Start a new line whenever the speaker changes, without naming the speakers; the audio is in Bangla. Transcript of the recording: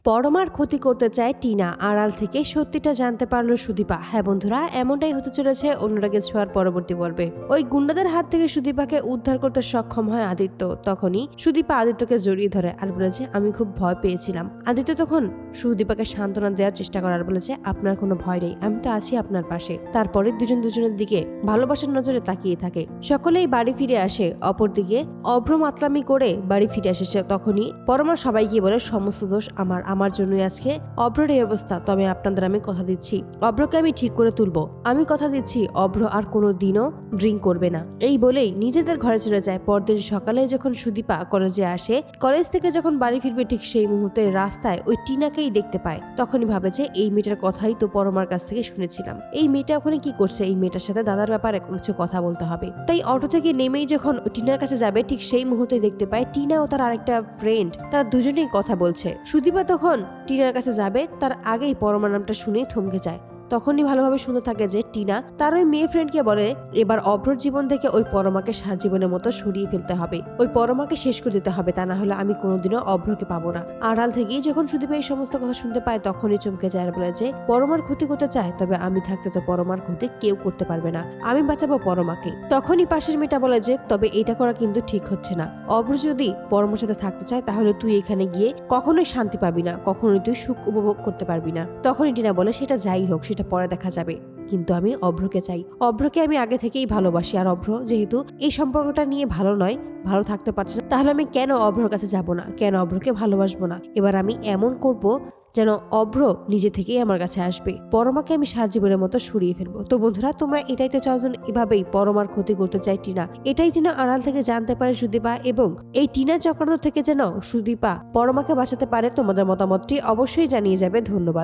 পরমার ক্ষতি করতে চায় টিনা, আড়াল থেকে সত্যিটা জানতে পারলো সুদীপা। হ্যাঁ বন্ধুরা, এমনটাই হতে চলেছে অনুরাগে ছোঁয়ার পরবর্তী পর্বে। ওই গুন্ডাদের হাত থেকে সুদীপাকে উদ্ধার করতে সক্ষম হয় আদিত্য। তখনই সুদীপা আদিত্যকে জড়িয়ে ধরে আর বলেছে, আমি খুব ভয় পেয়েছিলাম। আদিত্য তখন সুদীপাকে সান্ত্বনা দেওয়ার চেষ্টা করার বলেছে, আপনার কোনো ভয় নেই, আমি তো আছি আপনার পাশে। তারপরে দুজন দুজনের দিকে ভালোবাসার নজরে তাকিয়ে থাকে। সকলেই বাড়ি ফিরে আসে। অপরদিকে অভ্র মাতলামি করে বাড়ি ফিরে আসে। তখনই পরমা সবাইকে বলে, সমস্ত দোষ আমার জন্যই আজকে অভ্রের এই অবস্থা। তবে আপনাদের আমি কথা দিচ্ছি, অভ্রকে আমি ঠিক করে তুলবো। আমি কথা দিচ্ছি অভ্র আর কোনো দিনও ড্রিঙ্ক করবে না। এই বলেই নিজেদের ঘরে চলে যায়। পরদিন সকালে যখন সুদীপা কলেজে আসে, কলেজ থেকে যখন বাড়ি ফিরবে ঠিক সেই মুহূর্তে রাস্তায় ওই টিনাকেই দেখতে পায়। তখনই ভাবে যে এই মেয়েটার কথাই তো পরমার কাছ থেকে শুনেছিলাম। এই মেয়েটা ওখানে কি করছে? এই মেয়েটার সাথে দাদার ব্যাপারে কিছু কথা বলতে হবে। তাই অটো থেকে নেমেই যখন টিনার কাছে যাবে ঠিক সেই মুহূর্তে দেখতে পায় টিনা ও তার আরেকটা ফ্রেন্ড, তারা দুজনেই কথা বলছে। সুদীপা তখন টিনার কাছে যাবে, তার আগেই পরমা নামটা শুনেই থমকে যায়। তখনই ভালোভাবে শুনতে থাকে যে টিনা তার ওই মেয়ে ফ্রেন্ডকে বলে, এবার অভ্রর জীবন থেকে ওই পরমাকে সারা জীবনের মতো সরিয়ে ফেলতে হবে, ওই পরমাকে শেষ করে দিতে হবে, তা না হলে আমি কোনোদিনও অভ্রকে পাবো না। আড়াল থেকেই যখন সুদীপা এই সমস্ত কথা শুনতে পায় তখনই চমকে যায় আর বলে যে, পরমার ক্ষতি করতে চায়, তবে আমি থাকতে তো পরমার ক্ষতি কেউ করতে পারবে না, আমি বাঁচাবো পরমাকে। তখনই পাশের মেয়েটা বলে যে, তবে এটা করা কিন্তু ঠিক হচ্ছে না। অভ্র যদি পরমার সাথে থাকতে চায় তাহলে তুই এখানে গিয়ে কখনোই শান্তি পাবি না, কখনোই তুই সুখ উপভোগ করতে পারবি না। তখনই টিনা বলে, সেটা যাই হোক, সেটা পরে দেখা যাবে, কিন্তু আমি অভ্রকে চাই, অভ্রকে আমি আগে থেকেই ভালোবাসি। আর অভ্র যেহেতু এই সম্পর্কটা নিয়ে ভালো নয়, ভালো থাকতে পারছে না, তাহলে আমি কেন অভ্রর কাছে যাব না, কেন অভ্রকে ভালোবাসবো না? এবার আমি এমন করব যেন অভ্র নিজে থেকেই আমার কাছে আসবে, পরমাকে আমি সারা জীবনের মতো সরিয়ে ফেলবো। তো বন্ধুরা, তোমরা এটাই তো চাও যেন এভাবেই পরমার ক্ষতি করতে চাই টিনা, এটাই যেন আড়াল থেকে জানতে পারে সুদীপা, এবং এই টিনার চক্রান্ত থেকে যেন সুদীপা পরমাকে বাঁচাতে পারে। তোমাদের মতামতটি অবশ্যই জানিয়ে যাবে। ধন্যবাদ।